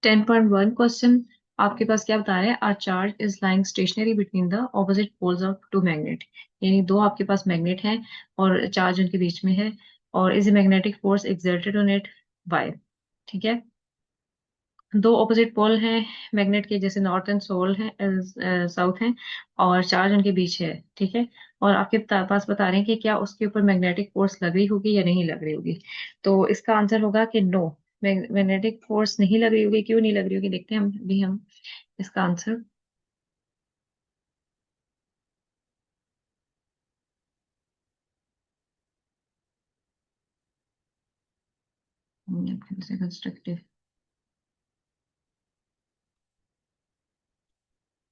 10.1 question आपके पास क्या बता रहा है? R charge is lying stationary between the opposite poles of two magnet. यानी दो आपके पास मैग्नेट हैं और चार्ज उनके बीच में है, और is a magnetic force exerted on it by. ठीक है, दो ऑपोजिट पोल हैं मैग्नेट के, जैसे नॉर्थ एंड सोल है, साउथ हैं, और चार्ज उनके बीच है। ठीक है, और आपके पास बता रहे हैं कि क्या उसके ऊपर मैग्नेटिक फोर्स लग रही होगी या नहीं लग रही होगी। तो इसका आंसर होगा कि नो, मैग्नेटिक फोर्स नहीं लग रही होगी। क्यों नहीं लग रही होगी देखते हैं हम इसका answer. Constructive,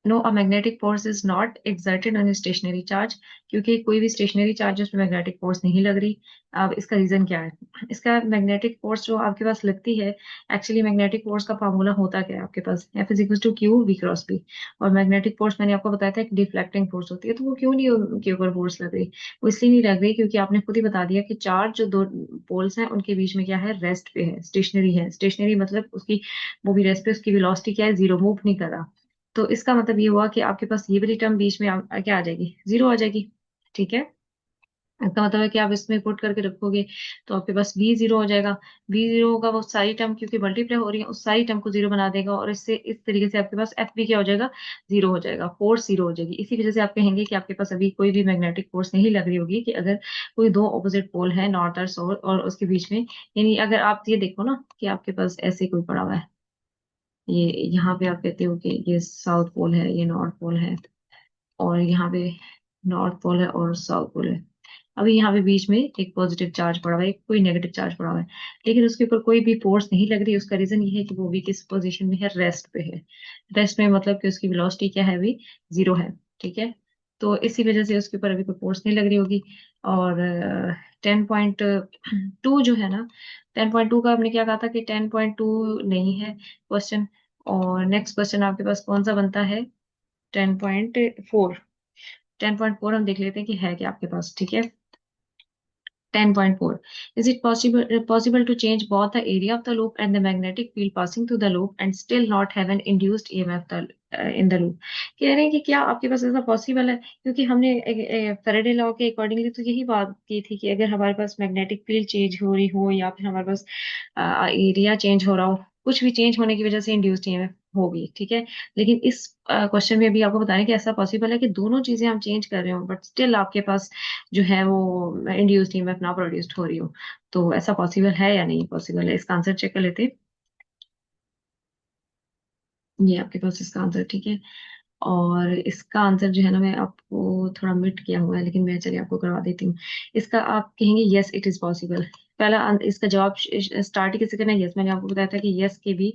no, a magnetic force is not exerted on stationary charge, क्योंकि कोई भी स्टेशनरी चार्ज उसमें मैग्नेटिक फोर्स नहीं लग रही। अब इसका रीजन क्या है? इसका मैग्नेटिक फोर्स जो आपके पास लगती है, एक्चुअली मैग्नेटिक फोर्स का फार्मूला होता क्या है आपके पास? F is equal to q v cross b. और मैग्नेटिक फोर्स मैंने आपको बताया था एक डिफ्लेक्टिंग फोर्स होती है, तो वो क्यों नहीं उनके ऊपर फोर्स लग रही? वो इसलिए नहीं लग रही क्योंकि आपने खुद ही बता दिया कि चार्ज जो दो पोल्स हैं उनके बीच में क्या है? रेस्ट पे है, स्टेशनरी है। स्टेशनरी मतलब उसकी, वो भी रेस्ट पे, उसकी वेलोसिटी क्या है? जीरो, मूव नहीं कर रहा। तो इसका मतलब ये हुआ कि आपके पास ये वाली टर्म बीच में क्या आ जाएगी? जीरो आ जाएगी। ठीक है, इसका मतलब है कि आप इसमें पुट करके रखोगे तो आपके पास बी जीरो हो जाएगा। बी जीरो होगा, वो सारी टर्म क्योंकि मल्टीप्लाई हो रही है, उस सारी टर्म को जीरो बना देगा, और इससे इस तरीके से आपके पास एफ बी क्या हो जाएगा? जीरो हो जाएगा, फोर्स जीरो हो जाएगी। इसी वजह से आप कहेंगे कि आपके पास अभी कोई भी मैग्नेटिक फोर्स नहीं लग रही होगी कि अगर कोई दो ऑपोजिट पोल है, नॉर्थ और साउथ, और उसके बीच में, यानी अगर आप ये देखो ना कि आपके पास ऐसे कोई पड़ा हुआ है, ये यहाँ पे आप कहते हो कि ये साउथ पोल है, ये नॉर्थ पोल है, और यहाँ पे नॉर्थ पोल है और साउथ पोल है। अभी यहाँ पे बीच में एक पॉजिटिव चार्ज पड़ा हुआ है, कोई नेगेटिव चार्ज पड़ा हुआ है, लेकिन उसके ऊपर कोई भी फोर्स नहीं लग रही। उसका रीजन ये है कि वो भी किस पोजीशन में है? रेस्ट पे है। रेस्ट में मतलब कि उसकी वेलोसिटी क्या है? अभी जीरो है। ठीक है, तो इसी वजह से उसके ऊपर अभी कोई फोर्स नहीं लग रही होगी। और 10.2 जो है ना, 10.2 का आपने क्या कहा था कि 10.2 नहीं है क्वेश्चन। और नेक्स्ट क्वेश्चन आपके पास कौन सा बनता है? 10.4। 10.4 हम देख लेते हैं कि है क्या आपके पास। ठीक है, 10.4, is it possible to change both the area of the loop and the magnetic field passing through the loop and still not have an induced EMF in the loop? कह रहे हैं कि क्या आपके पास ऐसा पॉसिबल है? क्योंकि हमने फैराडे लॉ के अकॉर्डिंगली तो यही बात की थी कि अगर हमारे पास मैग्नेटिक फील्ड चेंज हो रही हो या फिर हमारे पास एरिया चेंज हो रहा हो, कुछ भी चेंज होने की वजह से इंड्यूस्ड ईएमएफ होगी। ठीक है, लेकिन इस क्वेश्चन में भी आपको बता रहे हैं कि ऐसा पॉसिबल है कि दोनों चीजें हम चेंज कर रहे हो बट स्टिल आपके पास जो है वो इंड्यूस्ड ईएमएफ ना प्रोड्यूस्ड हो रही हो। तो ऐसा पॉसिबल है या नहीं पॉसिबल है? इसका आंसर चेक कर लेते हैं। ये आपके पास इसका आंसर। ठीक है, और इसका आंसर जो है ना, मैं आपको थोड़ा मिट किया हुआ है, लेकिन मैं चलिए आपको करवा देती हूँ। इसका आप कहेंगे यस इट इज पॉसिबल। पहला इसका जवाब स्टार्ट ही किसी करना है? यस। मैंने आपको बताया था कि यस के भी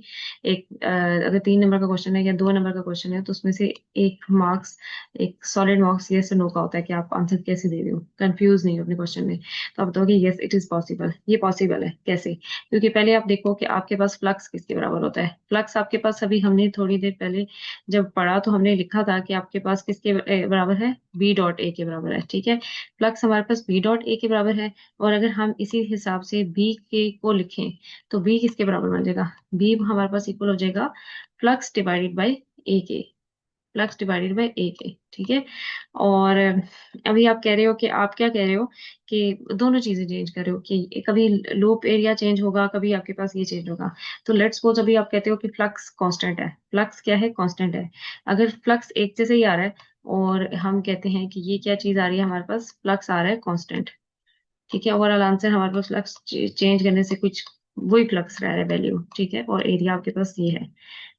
एक अगर 3 नंबर का क्वेश्चन है या 2 नंबर का क्वेश्चन है तो उसमें से एक मार्क्स, एक सॉलिड मार्क्स यस और नो का होता है कि आप आंसर कैसे दे रहे हो, कंफ्यूज नहीं हो अपने क्वेश्चन में। तो आप बताओगे यस इट इज पॉसिबल। ये पॉसिबल है कैसे? क्योंकि पहले आप देखो कि आपके पास फ्लक्स किसके बराबर होता है। फ्लक्स आपके पास, अभी हमने थोड़ी देर पहले जब पढ़ा तो हमने लिखा था कि आपके पास किसके बराबर है? बी डॉट ए के बराबर है। ठीक है, फ्लक्स हमारे पास बी डॉट ए के बराबर है, और अगर हम इसी हिसाब से बी के को लिखें तो बी किसके बराबर बन जाएगा? बी हमारे पास इक्वल हो जाएगा फ्लक्स डिवाइडेड बाई ए के। फ्लक्स डिवाइडेड बाय ए के। ठीक है, और अभी आप कह रहे हो कि आप क्या कह रहे हो कि दोनों चीजें चेंज कर रहे हो, कि कभी लूप एरिया चेंज होगा, कभी आपके पास ये चेंज होगा। तो लेट्स सपोज अभी आप कहते हो कि फ्लक्स कांस्टेंट है। फ्लक्स क्या है? कांस्टेंट है। अगर फ्लक्स एक जैसे ही आ रहा है और हम कहते हैं कि ये क्या चीज आ रही है हमारे पास? फ्लक्स आ रहा है कांस्टेंट। ठीक है, ओवरऑल आंसर हमारे पास फ्लक्स चेंज करने से कुछ वही फ्लक्स रह रहा है वैल्यू। ठीक है, और एरिया आपके पास ये है।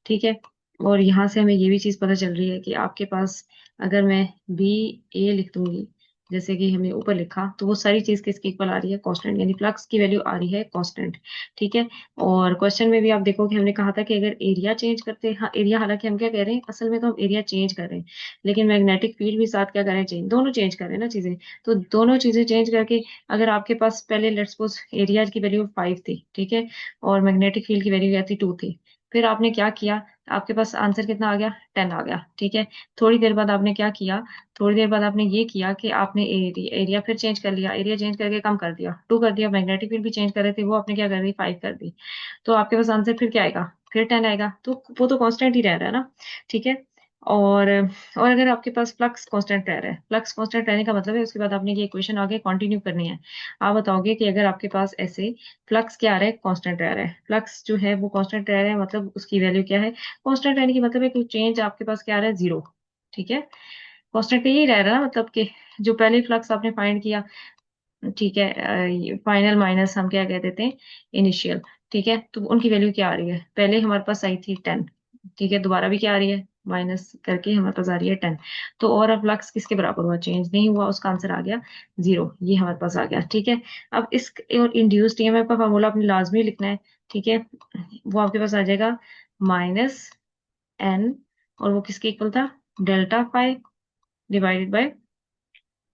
ठीक है, और यहाँ से हमें ये भी चीज पता चल रही है कि आपके पास अगर मैं बी ए लिख दूंगी जैसे कि हमने ऊपर लिखा, तो वो सारी चीज किसके इक्वल आ रही है? कांस्टेंट, यानी फ्लक्स की वैल्यू आ रही है कांस्टेंट। ठीक है, और क्वेश्चन में भी आप देखो कि हमने कहा था कि अगर एरिया चेंज करते, हाँ एरिया, हालांकि हम क्या कह रहे हैं असल में तो हम एरिया चेंज कर रहे हैं, लेकिन मैग्नेटिक फील्ड भी साथ क्या कर रहे हैं? चेंज, दोनों चेंज कर रहे हैं ना चीजें। तो दोनों चीजें चेंज करके अगर आपके पास पहले लेट्स सपोज एरिया की वैल्यू 5 थी, ठीक है, और मैग्नेटिक फील्ड की वैल्यू क्या थी? 2 थी। फिर आपने क्या किया? आपके पास आंसर कितना आ गया? 10 आ गया। ठीक है, थोड़ी देर बाद आपने क्या किया? थोड़ी देर बाद आपने ये किया कि आपने एरिया फिर चेंज कर लिया, एरिया चेंज करके कम कर दिया, 2 कर दिया। मैग्नेटिक फील्ड भी चेंज कर रहे थे, वो आपने क्या कर दी? 5 कर दी। तो आपके पास आंसर फिर क्या आएगा? फिर 10 आएगा, तो वो तो कांस्टेंट ही रह रहा है ना, ठीक है। और अगर आपके पास फ्लक्स कांस्टेंट रह रहा है, फ्लक्स कांस्टेंट रहने का मतलब है उसके बाद आपने ये इक्वेशन आगे कंटिन्यू करनी है। आप बताओगे कि अगर आपके पास ऐसे फ्लक्स क्या आ रहा है, कांस्टेंट रह रहा है, फ्लक्स जो है वो कांस्टेंट रह रहा है, मतलब उसकी वैल्यू क्या है, कांस्टेंट रहने की मतलब है कि चेंज आपके पास क्या आ रहा है, जीरो, ठीक है। कांस्टेंट यही रह रहा है ना, मतलब कि जो पहले फ्लक्स आपने फाइंड किया, ठीक है, फाइनल माइनस हम क्या कह देते हैं, इनिशियल, ठीक है। तो उनकी वैल्यू क्या आ रही है, पहले हमारे पास आई थी 10, ठीक है, दोबारा भी क्या आ रही है, माइनस करके हमारे पास आ रही है 10। तो और अब फ्लक्स किसके बराबर हुआ, चेंज नहीं हुआ, उसका आंसर आ गया जीरो, ये हमारे पास आ गया, ठीक है। अब इस और इंड्यूस्ड ईएमएफ का फार्मूला आपने लाजमी लिखना है, ठीक है। वो आपके पास आ जाएगा माइनस एन, और वो किसके इक्वल था, delta five divided by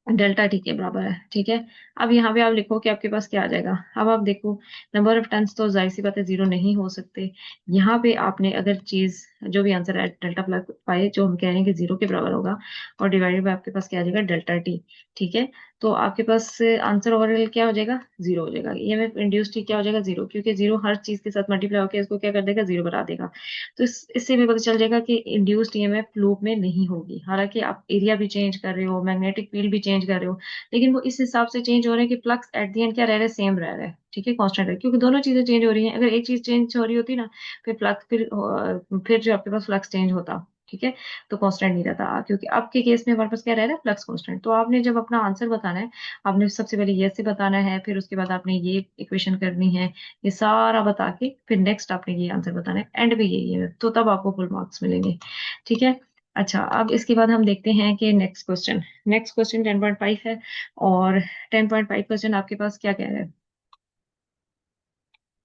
delta T के बराबर है, ठीक है। अब यहाँ पे आप लिखो कि आपके पास क्या आ जाएगा। अब आप देखो, नंबर ऑफ टन्स तो जाहिर सी बात है जीरो नहीं हो सकते। यहाँ पे आपने अगर चीज जो भी आंसर है डेल्टा प्लस पाई, जो हम कह रहे हैं कि जीरो के बराबर होगा, और डिवाइडेड बाय आपके पास क्या आ जाएगा, डेल्टा टी, ठीक है। तो आपके पास आंसर ओवरऑल क्या हो जाएगा, जीरो हो जाएगा। ये में इंड्यूस टी क्या हो जाएगा, जीरो, क्योंकि जीरो हर चीज के साथ मल्टीप्लाई होकर इसको क्या कर देगा, जीरो बना देगा। तो इससे भी पता चल जाएगा कि इंड्यूस्ड ईएमएफ लूप में नहीं होगी। हालांकि आप एरिया भी चेंज कर रहे हो, मैग्नेटिक फील्ड भी चेंज कर रहे हो, लेकिन वो इस हिसाब से चेंज हो रहे हैं कि फ्लक्स एट दी एंड क्या रह रहा है, सेम रह रहा है, ठीक है, कांस्टेंट है, क्योंकि दोनों चीजें चेंज हो रही हैं। अगर एक चीज चेंज हो रही होती ना, फिर फ्लक्स फिर जो आपके पास फ्लक्स चेंज होता, ठीक है, तो कांस्टेंट नहीं रहता, क्योंकि आपके केस में हमारे पास क्या रह रहा है, फ्लक्स कांस्टेंट। तो आपने जब अपना आंसर बताना है, आपने सबसे पहले ये से बताना है, फिर उसके बाद आपने ये इक्वेशन करनी है, ये सारा बता के फिर नेक्स्ट आपने ये आंसर बताना है, एंड भी यही है, तो तब आपको फुल मार्क्स मिलेंगे, ठीक है। अच्छा, अब इसके बाद हम देखते हैं कि नेक्स्ट क्वेश्चन 10.5 है, और 10.5 क्वेश्चन आपके पास क्या कह रहा है।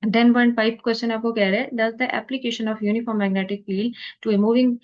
10.5 क्वेश्चन आपको कह रहे हैं, does the application of uniform magnetic field to a moving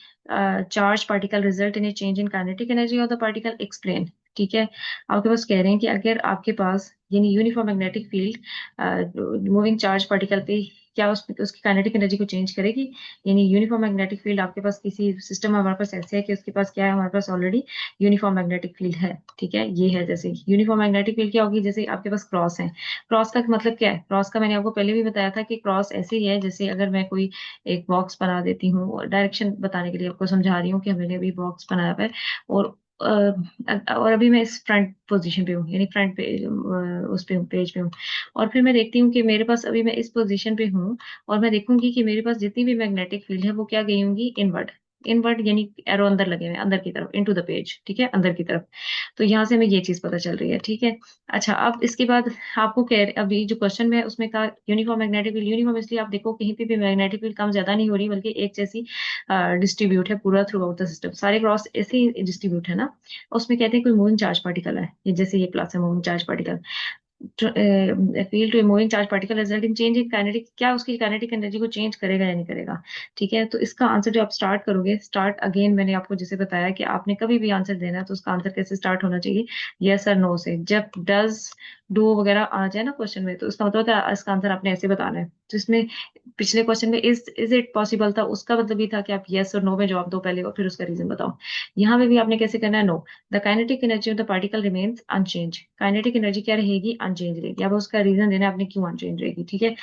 charge particle result in a change in kinetic energy of the particle, explain, ठीक है। आपके पास कह रहे हैं कि अगर आपके पास यानी uniform magnetic field moving charge particle पे क्या उसकी काइनेटिक एनर्जी को चेंज करेगी। यानी यूनिफॉर्म मैग्नेटिक फील्ड आपके पास किसी सिस्टम में हमारे पास ऐसे है कि उसके पास क्या है, हमारे पास ऑलरेडी यूनिफॉर्म मैग्नेटिक फील्ड है, ठीक है। ये है जैसे यूनिफॉर्म मैग्नेटिक फील्ड क्या होगी, जैसे आपके पास क्रॉस है। क्रॉस का मतलब क्या है, क्रॉस का मैंने आपको पहले भी बताया था कि क्रॉस ऐसे ही है, जैसे अगर मैं कोई एक बॉक्स बना देती हूँ, और डायरेक्शन बताने के लिए आपको समझा रही हूँ कि हमने अभी बॉक्स बनाया हुआ है, और और अभी मैं इस फ्रंट पोजीशन पे हूँ, यानी फ्रंट पेज उस पे हूँ, पेज पे हूँ। और फिर मैं देखती हूँ कि मेरे पास अभी मैं इस पोजीशन पे हूँ, और मैं देखूंगी कि मेरे पास जितनी भी मैग्नेटिक फील्ड है वो क्या गई होंगी, इनवर्ड। इनवर्ड यानी एरो अंदर लगे हुए हैं, अंदर की तरफ, इनटू द पेज, ठीक है, अंदर की तरफ। तो यहाँ से हमें ये चीज पता चल रही है, ठीक है। अच्छा, अब इसके बाद आपको कह अभी जो क्वेश्चन में उसमें कहा यूनिफॉर्म मैग्नेटिक फील्ड, यूनिफॉर्म इसलिए आप देखो कहीं पे भी मैग्नेटिक फील्ड कम ज्यादा नहीं हो रही, बल्कि एक जैसी डिस्ट्रीब्यूट है पूरा थ्रू आउट द सिस्टम, सारे क्रॉस ऐसे ही डिस्ट्रीब्यूट है ना। उसमें कहते हैं कोई मूविंग चार्ज पार्टिकल है, ये जैसे ये प्लस है, moving charge particle, field to moving charge particle result in change in kinetic, क्या उसकी काइनेटिक एनर्जी को चेंज करेगा या नहीं करेगा, ठीक है। तो इसका आंसर जो आप स्टार्ट करोगे, स्टार्ट अगेन मैंने आपको जैसे बताया कि आपने कभी भी आंसर देना है तो उसका आंसर कैसे स्टार्ट होना चाहिए, यस और नो से। जब डज डू वगैरह आ जाए ना क्वेश्चन में, तो इसका मतलब होता है इसका आंसर आपने ऐसे बताना है। तो इसमें पिछले क्वेश्चन में इज इट पॉसिबल था, उसका मतलब ये था कि आप यस और नो में जवाब दो पहले, और फिर उसका रीजन बताओ। यहाँ पे भी आपने कैसे करना है, no, the kinetic energy of the particle remains unchange, kinetic energy क्या रहेगी, अनचेंज रहेगी। अब उसका रीजन देना है आपने क्यों अनचेंज रहेगी, ठीक है।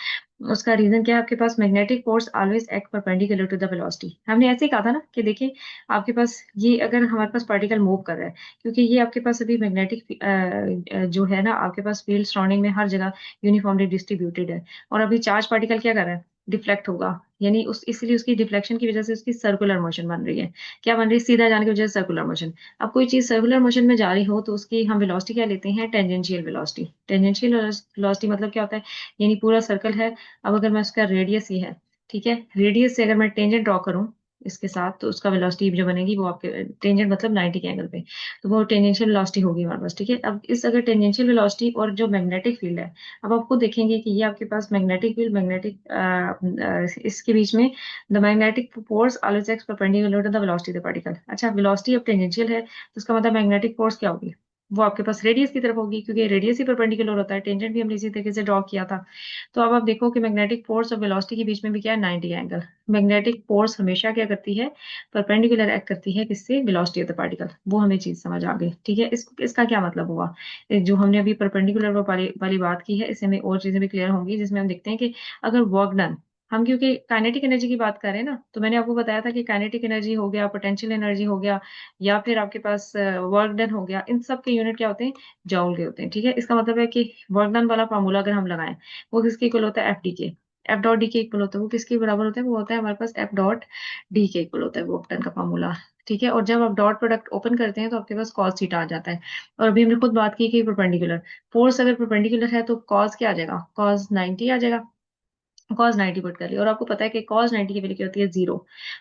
उसका रीजन क्या है, आपके पास magnetic force always act perpendicular to the velocity, हमने ऐसे ही कहा था ना कि देखिए आपके पास ये अगर हमारे पास पार्टिकल मूव कर रहा है, क्योंकि ये आपके पास अभी मैग्नेटिक जो है ना, आपके पास फील्ड सराउंडिंग में हर जगह यूनिफॉर्मली डिस्ट्रीब्यूटेड है, और अभी चार्ज पार्टिकल क्या कर रहा है, डिफ्लेक्ट होगा, यानी उस इसलिए उसकी डिफ्लेक्शन की वजह से उसकी सर्कुलर मोशन बन रही है। क्या बन रही है, सीधा जाने की वजह से सर्कुलर मोशन। अब कोई चीज सर्कुलर मोशन में जा रही हो तो उसकी हम वेलोसिटी क्या लेते हैं, टेंजेंशियल वेलोसिटी। टेंजेंशियल वेलोसिटी मतलब क्या होता है, यानी पूरा सर्कल है, अब अगर मैं उसका रेडियस ही है, ठीक है, रेडियस से अगर मैं टेंजेंट ड्रॉ करूं इसके साथ, तो उसका वेलोसिटी जो बनेगी वो आपके टेंजेंट मतलब 90 के एंगल पे, तो वो टेंजेंशियल वेलोसिटी होगी हमारे पास, ठीक है। अब इस अगर टेंजेंशियल वेलोसिटी और जो मैग्नेटिक फील्ड है, अब आपको देखेंगे कि ये आपके पास मैग्नेटिक फील्ड, इसके बीच में the magnetic force always acts perpendicular to the velocity of the particle. अच्छा, वेलोसिटी अब टेंजेंशियल है तो उसका मतलब मैग्नेटिक फोर्स क्या होगी, वो आपके पास रेडियस की तरफ होगी, क्योंकि रेडियस ही परपेंडिकुलर होता है, टेंजेंट भी हमने इसी तरीके से ड्रॉ किया था। तो अब आप देखो कि मैग्नेटिक फोर्स और वेलोसिटी के बीच में भी क्या है, 90 एंगल। मैग्नेटिक फोर्स हमेशा क्या करती है, परपेंडिकुलर एक्ट करती है किससे, वेलोसिटी ऑफ द पार्टिकल। वो हमें चीज समझ आ गई, ठीक है। इसका क्या मतलब हुआ, जो हमने अभी परपेंडिकुलर वाली बात की है, इससे हमें और चीजें भी क्लियर होंगी, जिसमें हम देखते हैं कि अगर वर्क डन हम क्योंकि काइनेटिक एनर्जी की बात कर रहे हैं ना, तो मैंने आपको बताया था कि काइनेटिक एनर्जी हो गया, पोटेंशियल एनर्जी हो गया, या फिर आपके पास वर्क डन हो गया, इन सब के यूनिट क्या होते हैं, जॉउल के होते हैं। ठीक है, इसका मतलब है कि वर्क डन वाला फॉर्मूला अगर हम लगाएं, वो किसके इक्वल होता है, एफ डी के। एफ डॉट डी के इक्वल होता है, वो किसके बराबर होता है, वो होता है हमारे पास एफ डॉट डी के इक्वल होता है वर्क डन का फॉर्मूला। ठीक है, और जब आप डॉट प्रोडक्ट ओपन करते हैं तो आपके पास कॉस थीटा आ जाता है। और अभी हमने खुद बात की कि परपेंडिकुलर फोर्स अगर परपेंडिकुलर है तो कॉस क्या आ जाएगा, कॉस 90 आ जाएगा। कॉस 90 पुट कर लिया, और आपको पता है कि कॉस 90 की वैल्यू क्या होती है, जीरो।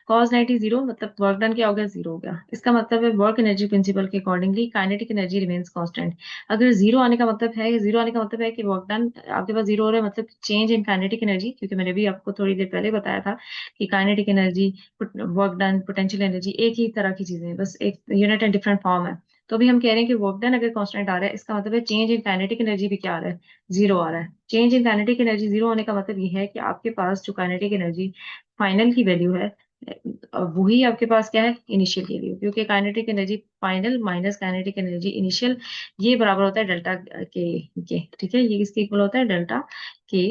कॉस 90 जीरो मतलब वर्क डन क्या हो गया, जीरो हो गया। इसका मतलब है वर्क एनर्जी प्रिंसिपल के accordingly kinetic energy remains constant. अगर जीरो आने का मतलब है, जीरो आने का मतलब है कि वर्क डन आपके पास जीरो हो रहा है, मतलब चेंज इन काइनेटिक एनर्जी, क्योंकि मैंने भी आपको थोड़ी देर पहले बताया था कि kinetic energy, work done, potential energy एक ही तरह की चीजें हैं, बस एक यूनिट एंड डिफरेंट फॉर्म है। तो अभी हम कह रहे हैं कि वर्क डन अगर कांस्टेंट आ रहा है, इसका मतलब है चेंज इन काइनेटिक एनर्जी भी क्या आ रहा है, जीरो आ रहा है। Change in kinetic energy zero होने का मतलब ये है कि आपके पास जो काइनेटिक एनर्जी फाइनल की वैल्यू है, वही आपके पास क्या है, इनिशियल की वैल्यू, क्योंकि kinetic energy final minus kinetic energy initial, ये बराबर होता है डेल्टा के। ठीक है, ये किसके इक्वल होता है, डेल्टा के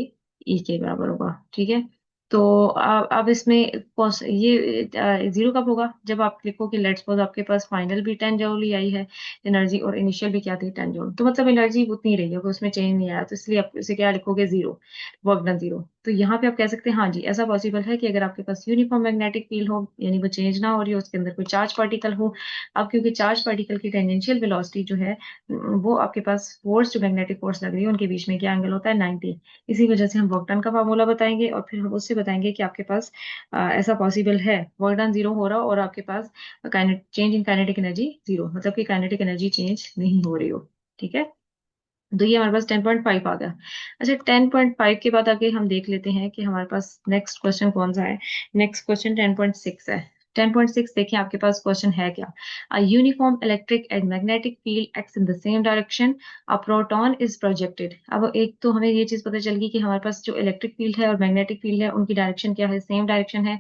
ई के बराबर होगा। ठीक है, तो अब इसमें ये जीरो कब होगा, जब आप लिखो कि लेट्स सपोज आपके पास फाइनल भी 10 जूल ही आई है एनर्जी, और इनिशियल भी क्या थी, 10 जूल, तो मतलब एनर्जी उतनी रही होगी, उसमें चेंज नहीं आया, तो इसलिए आप उसे क्या लिखोगे, जीरो, वर्क डन जीरो। तो यहाँ पे आप कह सकते हैं हाँ जी, ऐसा पॉसिबल है कि अगर आपके पास यूनिफॉर्म मैग्नेटिक फील्ड हो, यानी वो चेंज ना हो रही हो, उसके अंदर कोई चार्ज पार्टिकल हो। अब क्योंकि चार्ज पार्टिकल की टेंजेंशियल वेलोसिटी जो है, वो आपके पास फोर्स, जो मैग्नेटिक फोर्स लग रही है, उनके बीच में क्या एंगल होता है, 90। इसी वजह से हम वर्क डन का फार्मूला बताएंगे, और फिर हम उससे बताएंगे कि आपके पास ऐसा पॉसिबल है, वर्क डन जीरो हो रहा हो और आपके पास change in kinetic energy zero, मतलब कि काइनेटिक एनर्जी चेंज नहीं हो रही हो। ठीक है, तो ये हमारे पास 10.5 आ गया। अच्छा, 10.5 के बाद आगे हम देख लेते हैं कि हमारे पास नेक्स्ट क्वेश्चन कौन सा है। नेक्स्ट क्वेश्चन 10.6 है। 10.6 देखिए आपके पास क्वेश्चन है क्या, a uniform electric and magnetic field acts in the same direction, a proton is projected. अब एक तो हमें ये चीज पता चल गई कि हमारे पास जो इलेक्ट्रिक फील्ड है और मैग्नेटिक फील्ड है, उनकी डायरेक्शन क्या है, सेम डायरेक्शन है।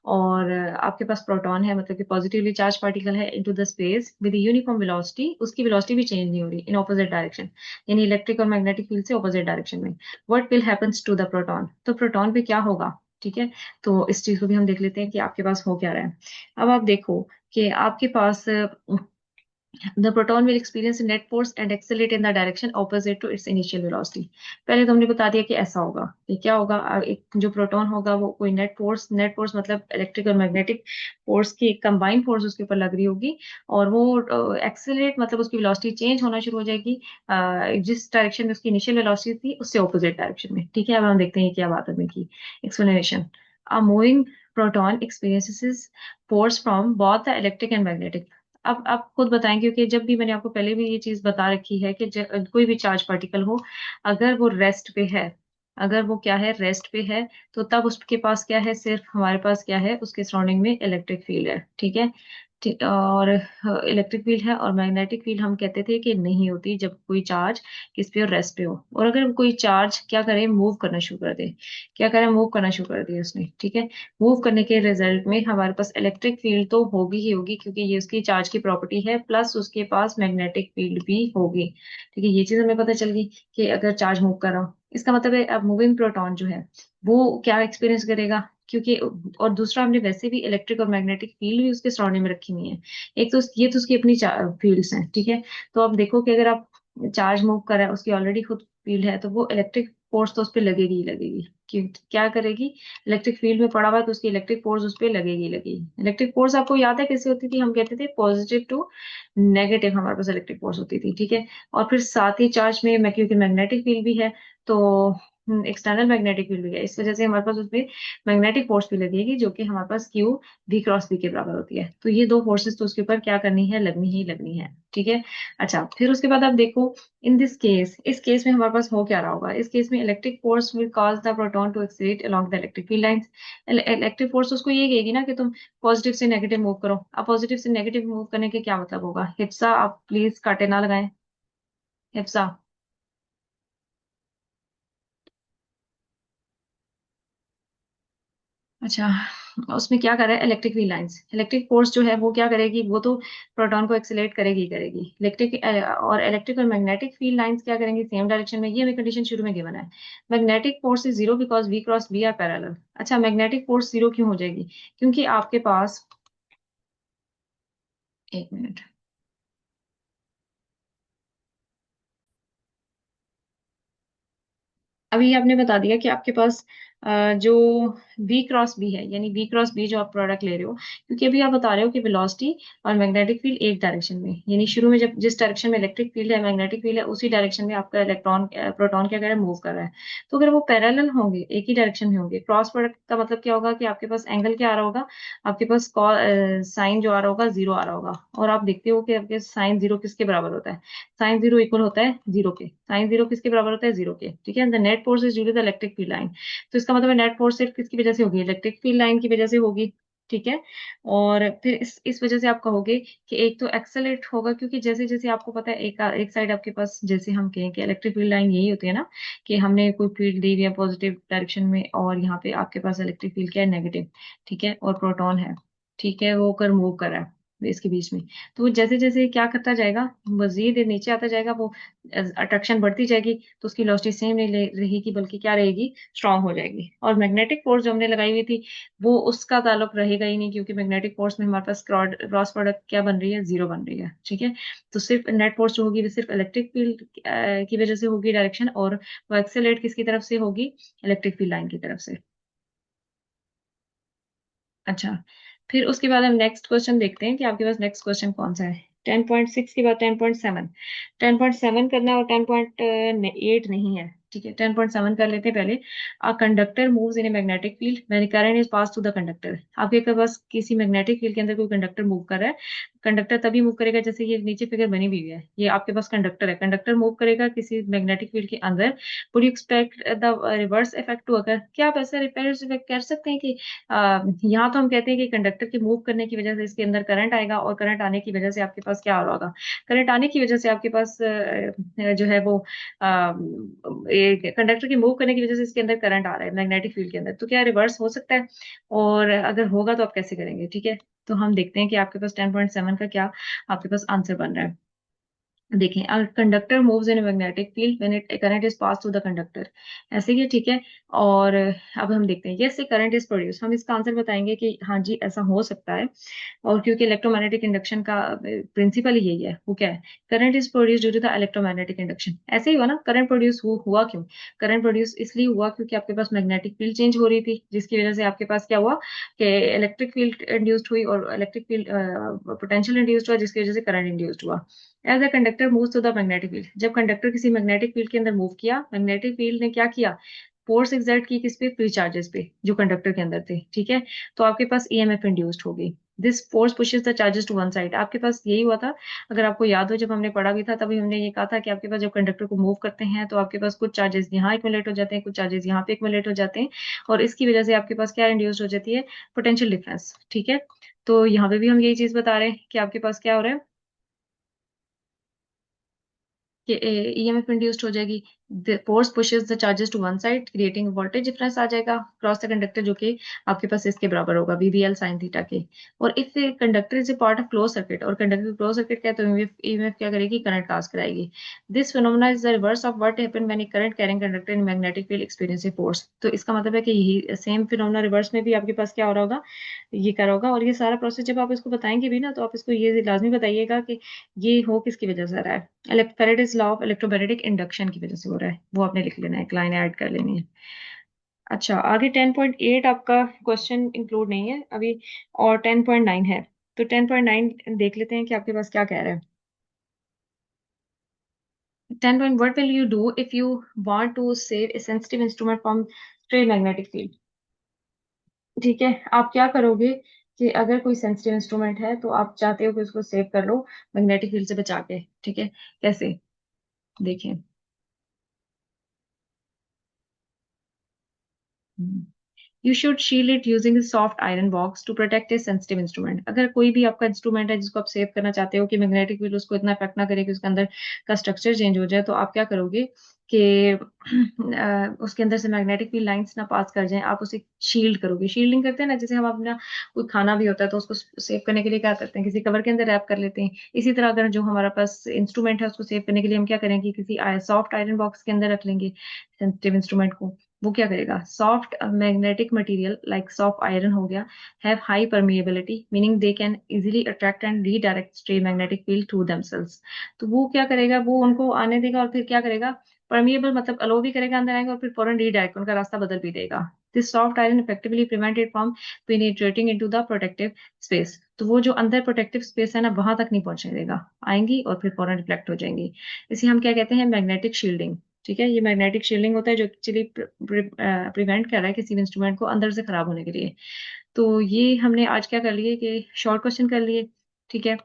और आपके पास प्रोटॉन है, मतलब कि पॉजिटिवली चार्ज पार्टिकल है, into the space with uniform velocity, उसकी वेलोसिटी भी चेंज नहीं हो रही, इन ऑपोजिट डायरेक्शन, यानी इलेक्ट्रिक और मैग्नेटिक फील्ड से ऑपोजिट डायरेक्शन में। What will happens to the proton, तो प्रोटॉन पे क्या होगा। ठीक है, तो इस चीज को भी हम देख लेते हैं कि आपके पास हो क्या रहा है। अब आप देखो कि आपके पास the proton will experience a net force and accelerate in the direction opposite to its initial velocity। पहले तो हमने बता दिया कि ऐसा होगा, कि क्या होगा, एक जो प्रोटॉन होगा वो कोई नेट फोर्स मतलब इलेक्ट्रिक और मैग्नेटिक फोर्स की कंबाइंड फोर्स उसके ऊपर लग रही होगी, और वो एक्सेलरेट मतलब उसकी वेलोसिटी चेंज होना शुरू हो जाएगी, जिस डायरेक्शन में उसकी इनिशियल वेलोसिटी थी उससे ऑपोजिट डायरेक्शन में। ठीक है, अब हम देखते हैं क्या बात है की explanation. A moving proton experiences force from both the electric and magnetic। अब आप खुद बताएं, क्योंकि जब भी मैंने आपको पहले भी ये चीज बता रखी है कि कोई भी चार्ज पार्टिकल हो, अगर वो रेस्ट पे है, अगर वो क्या है, रेस्ट पे है, तो तब उसके पास क्या है, सिर्फ हमारे पास क्या है, उसके सराउंडिंग में इलेक्ट्रिक फील्ड है। ठीक है, और इलेक्ट्रिक फील्ड है, और मैग्नेटिक फील्ड हम कहते थे कि नहीं होती जब कोई चार्ज किस पे हो, रेस्ट पे हो। और अगर कोई चार्ज क्या करे, मूव करना शुरू कर दे, क्या करे, मूव करना शुरू कर दिया उसने। ठीक है, मूव करने के रिजल्ट में हमारे पास इलेक्ट्रिक फील्ड तो होगी ही होगी, क्योंकि ये उसकी चार्ज की प्रॉपर्टी है, प्लस उसके पास मैग्नेटिक फील्ड भी होगी। ठीक है, ये चीज हमें पता चल गई कि अगर चार्ज मूव कर रहा हो, इसका मतलब है अब मूविंग प्रोटॉन जो है वो क्या एक्सपीरियंस करेगा, क्योंकि और दूसरा हमने वैसे भी इलेक्ट्रिक और मैग्नेटिक फील्ड भी उसके सराउंडिंग में रखी हुई है। एक तो ये तो उसकी अपनी फील्ड्स हैं। ठीक है, तो अब देखो कि अगर आप चार्ज मूव कर रहा है, उसकी ऑलरेडी खुद फील्ड है, तो वो इलेक्ट्रिक फोर्स तो उस पर लगेगी ही लगेगी। क्या करेगी, इलेक्ट्रिक फील्ड में पड़ा हुआ है तो उसकी इलेक्ट्रिक फोर्स उस पर लगेगी ही लगेगी। इलेक्ट्रिक फोर्स आपको याद है कैसे होती थी, हम कहते थे पॉजिटिव टू नेगेटिव हमारे पास इलेक्ट्रिक फोर्स होती थी। ठीक है, और फिर साथ ही चार्ज में मैं क्योंकि मैग्नेटिक फील्ड भी है, तो एक्सटर्नल मैग्नेटिक फील्ड भी है, इस वजह से हमारे पास उसमें मैग्नेटिक फोर्स भी लगेगी, जो कि हमारे पास क्यू वी क्रॉस बी के बराबर होती है। तो ये दो फोर्सेस तो उसके ऊपर क्या करनी है, लगनी ही लगनी है। ठीक है, अच्छा फिर उसके बाद आप देखो, इन दिस केस, इस केस में हमारे पास हो क्या रहा होगा, इस केस में electric force will cause the proton to accelerate along the electric field lines. Electric force उसको ये कहेगी ना कि तुम पॉजिटिव से नेगेटिव मूव करो। अब पॉजिटिव से नेगेटिव मूव करने के क्या मतलब होगा, हिप्सा आप प्लीज काटे ना लगाएं, हिप्सा। अच्छा, उसमें क्या कर रहा है, electric field lines, electric force जो है वो क्या करेगी, वो तो प्रोटॉन को एक्सेलरेट करेगी ही करेगी। इलेक्ट्रिक और मैग्नेटिक फील्ड लाइंस क्या करेंगी, सेम डायरेक्शन में। ये हमें कंडीशन शुरू में गिवन है। Magnetic force is zero because v cross B are parallel. अच्छा, मैग्नेटिक फोर्स जीरो क्यों हो जाएगी, क्योंकि आपके पास, एक मिनट, अभी आपने बता दिया कि आपके पास जो v क्रॉस बी है, यानी v क्रॉस बी जो आप प्रोडक्ट ले रहे हो, क्योंकि अभी आप बता रहे हो कि वेलोसिटी और मैग्नेटिक फील्ड एक डायरेक्शन में, यानी शुरू में जब जिस डायरेक्शन में इलेक्ट्रिक फील्ड है, मैग्नेटिक फील्ड है, उसी डायरेक्शन में आपका इलेक्ट्रॉन प्रोटॉन क्या कर रहा है, मूव कर रहा है। तो अगर वो पैरेलल होंगे, एक ही डायरेक्शन में होंगे, क्रॉस प्रोडक्ट का मतलब क्या होगा कि आपके पास एंगल क्या आ रहा होगा, आपके पास साइन जो आ रहा होगा, जीरो आ रहा होगा। और आप देखते हो कि आपके साइन जीरो किसके बराबर होता है, साइन जीरो इक्वल होता है जीरो के। साइन जीरो किसके बराबर होता है, जीरो के, ठीक है। The net force is due to the electric field line. तो इसका मतलब है नेट फोर्स सिर्फ किसकी वजह से होगी, इलेक्ट्रिक फील्ड लाइन की वजह से होगी, ठीक है। और फिर इस वजह से आप कहोगे कि एक तो एक्सेलरेट होगा, क्योंकि जैसे जैसे आपको पता है, एक साइड आपके पास, जैसे हम कहें कि इलेक्ट्रिक फील्ड लाइन यही होती है ना, कि हमने कोई फील्ड दी हुई है पॉजिटिव डायरेक्शन में, और यहाँ पे आपके पास इलेक्ट्रिक फील्ड क्या है, नेगेटिव, ठीक है, और प्रोटॉन है, ठीक है, वो कर मूव कर रहा है इसके बीच में। तो वो जैसे जैसे क्या करता जाएगा, मजीद नीचे आता जाएगा, वो अट्रैक्शन बढ़ती जाएगी, तो उसकी वेलोसिटी सेम नहीं रहेगी, बल्कि क्या रहेगी, स्ट्रांग हो जाएगी। और मैग्नेटिक फोर्स जो हमने लगाई हुई थी, वो उसका ताल्लुक रहेगा ही नहीं, क्योंकि मैग्नेटिक फोर्स में हमारे पास क्रॉस प्रोडक्ट क्या बन रही है, जीरो बन रही है, ठीक है। तो सिर्फ नेट फोर्स जो होगी वो सिर्फ इलेक्ट्रिक फील्ड की वजह से होगी डायरेक्शन, और वो एक्सेलरेट किसकी तरफ से होगी, इलेक्ट्रिक फील्ड लाइन की तरफ से। अच्छा, फिर उसके बाद हम नेक्स्ट क्वेश्चन देखते हैं कि आपके पास नेक्स्ट क्वेश्चन कौन सा है। 10.6 के बाद 10.7, 10.7 करना है, और 10.8 नहीं है, ठीक है। 10.7 कर लेते हैं पहले। A conductor moves in a magnetic field when current is pass through the conductor. आपके पास किसी मैग्नेटिक फील्ड के अंदर कोई कंडक्टर मूव कर रहा है। कंडक्टर तभी मूव करेगा, जैसे ये नीचे फिगर बनी हुई है, ये आपके पास कंडक्टर है, कंडक्टर मूव करेगा किसी मैग्नेटिक फील्ड के अंदर। Would you expect the reverse effect to अगर, क्या आप ऐसा रिवर्स इफेक्ट कर सकते हैं कि यहाँ तो हम कहते हैं कि कंडक्टर के मूव करने की वजह से इसके अंदर करंट आएगा, और करंट आने की वजह से आपके पास क्या हो रहा होगा, करंट आने की वजह से आपके पास जो है वो कंडक्टर के मूव करने की वजह से इसके अंदर करंट आ रहा है मैग्नेटिक फील्ड के अंदर, तो क्या रिवर्स हो सकता है, और अगर होगा तो आप कैसे करेंगे, ठीक है। तो हम देखते हैं कि आपके पास 10.7 का क्या आपके पास आंसर बन रहा है। देखें, a conductor moves in magnetic field when it current is pass through the conductor, ऐसे ही है, ठीक है। और अब हम देखते हैं, yes A current is produce, हम इसका आंसर बताएंगे कि हाँ जी ऐसा हो सकता है। और क्योंकि इलेक्ट्रोमैग्नेटिक इंडक्शन का प्रिंसिपल ही यही है, वो क्या है, current is produce due to the electromagnetic induction. ऐसे ही हुआ ना, करंट प्रोड्यूस हुआ क्यों, करंट प्रोड्यूस इसलिए हुआ क्योंकि आपके पास मैग्नेटिक फील्ड चेंज हो रही थी, जिसकी वजह से आपके पास क्या हुआ कि इलेक्ट्रिक फील्ड इंड्यूस्ड हुई, और इलेक्ट्रिक फील्ड पोटेंशियल इंड्यूस्ड हुआ, जिसकी वजह से करंट इंड्यूस्ड हुआ। As a conductor move to the magnetic field, जब कंडक्टर किसी मैग्नेटिक फील्ड के अंदर मूव किया, मैग्नेटिक फील्ड ने क्या किया, फोर्स एक्सर्ट की किस पे, फ्री चार्जेस पे जो कंडक्टर के अंदर थे, ठीक है। तो आपके पास ईएमएफ इंड्यूस्ड हो गई। This force pushes the charges to one side, आपके पास यही हुआ था। अगर आपको याद हो, जब हमने पढ़ा भी था, तभी हमने ये कहा था कि आपके पास जब कंडक्टर को मूव करते हैं, तो आपके पास कुछ चार्जेस यहाँ एक्युमुलेट हो जाते हैं, कुछ चार्जेस यहाँ पे एक्युमुलेट हो जाते हैं, और इसकी वजह से आपके पास क्या इंड्यूस्ड हो जाती है, पोटेंशियल डिफरेंस, ठीक है। तो यहाँ पे भी हम यही चीज बता रहे हैं कि आपके पास क्या हो रहा है, कि ईएमएफ इंड्यूस्ड हो जाएगी। The force pushes the charges to one side creating voltage difference आ जाएगा क्रॉस द कंडक्टर, जो कि आपके पास इसके बराबर होगा, वीबीएल साइन थीटा के। और if conductor is a part of close circuit, और कंडक्टर क्लोज सर्किट क्या है, तो ईएमएफ क्या करेगी, करंट पास कराएगी। This phenomena is the reverse of what happened when A current carrying conductor in magnetic field experience a force. तो इसका मतलब है कि यही सेम फिनोमेना रिवर्स में भी आपके पास क्या हो रहा होगा, ये करा होगा। और ये सारा प्रोसेस जब आप इसको बताएंगे भी ना, तो आप इसको ये लाजमी बताइएगा कि ये हो किसकी वजह से रहा है, Faraday's law of electromagnetic induction की वजह से हो रहा है, वो आपने लिख लेना है, एक लाइन ऐड कर लेनी है। अच्छा, आगे 10.8 आपका क्वेश्चन इंक्लूड नहीं है अभी, और 10.9 है। तो 10.9 देख लेते हैं कि आपके पास क्या कह रहा है। 10 point, what will you do if you want to save a sensitive instrument from stray magnetic field, ठीक है। आप क्या करोगे कि अगर कोई सेंसिटिव इंस्ट्रूमेंट है, तो आप चाहते हो कि उसको सेव कर लो मैग्नेटिक फील्ड से बचा के, ठीक है। कैसे, देखें। You should shield it using soft iron box to protect a sensitive instrument. अगर कोई भी आपका इंस्ट्रूमेंट है जिसको आप सेव करना चाहते हो कि मैग्नेटिक फील्ड उसको इतना इफेक्ट ना करे कि उसके अंदर का स्ट्रक्चर चेंज हो जाए, तो आप क्या करोगे कि उसके अंदर से मैग्नेटिक फील्ड लाइंस ना पास कर जाएं, आप उसे शील्ड करोगे। शील्डिंग करते हैं ना, जैसे हम अपना कोई खाना भी होता है तो उसको सेव करने के लिए क्या करते हैं, किसी कवर के अंदर रैप कर लेते हैं। इसी तरह अगर जो हमारे पास इंस्ट्रूमेंट है उसको सेव करने के लिए हम क्या करेंगे, किसी सॉफ्ट आयरन बॉक्स के अंदर रख लेंगे सेंसिटिव इंस्ट्रूमेंट को। वो क्या करेगा, soft magnetic material like soft iron हो गया, have high permeability meaning they can easily attract and redirect stray magnetic field through themselves. तो वो क्या करेगा, वो उनको आने देगा और फिर क्या करेगा, परमिएबल मतलब अलो भी करेगा अंदर आएंगे और फिर फौरन रीडायरेक्ट उनका रास्ता बदल भी देगा। This soft iron effectively prevented from penetrating into the protective space. तो वो जो अंदर प्रोटेक्टिव स्पेस है ना, वहां तक नहीं पहुंचने देगा, आएंगी और फिर फौरन रिफ्लेक्ट हो जाएंगी। इसे हम क्या कहते हैं, मैग्नेटिक शील्डिंग। ठीक है, ये मैग्नेटिक शील्डिंग होता है जो एक्चुअली प्रिवेंट कर रहा है किसी भी इंस्ट्रूमेंट को अंदर से खराब होने के लिए। तो ये हमने आज क्या कर लिए कि शॉर्ट क्वेश्चन कर लिए। ठीक है,